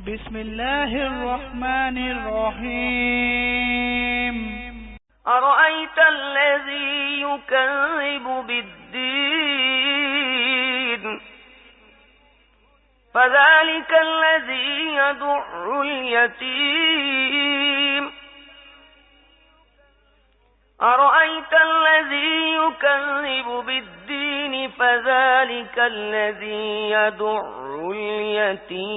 بسم الله الرحمن الرحيم أرأيت الذي يكذب بالدين فذلك الذي يدع اليتيم أرأيت الذي يكذب بالدين فذلك الذي يدع اليتيم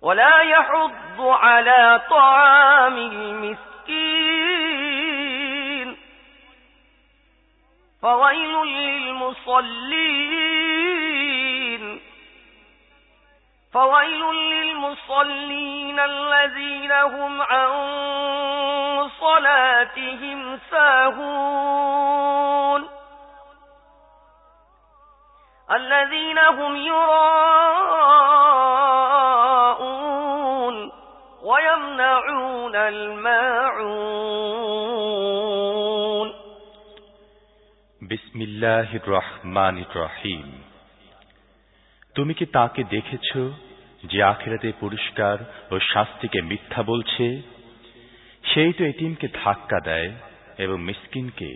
ولا يحض على طعام المسكين فويل للمصلين الذين هم عن صلاتهم ساهون الذين هم يراءون ويمنعون الماعون বিসমিল্লাহির রহমানির রহিম। তুমি কি তাকে দেখেছো যে আখিরাতে পুরস্কার ও শাস্তিকে মিথ্যা বলছে? সেই তো এতিমকে ধাক্কা দেয় এবং মিসকিনকে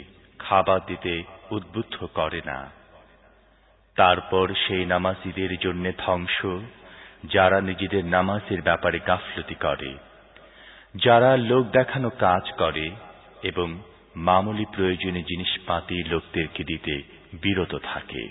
খাবার দিতে উদ্বুদ্ধ করে না। তারপর সেই নামাজীদের জন্য ধ্বংস যারা নিজেদের নামাজের ব্যাপারে গাফলতি করে, যারা লোক দেখানো কাজ করে এবং মামুলি প্রয়োজনীয় জিনিসপাতি লোকদেরকে দিতে বিরত থাকে।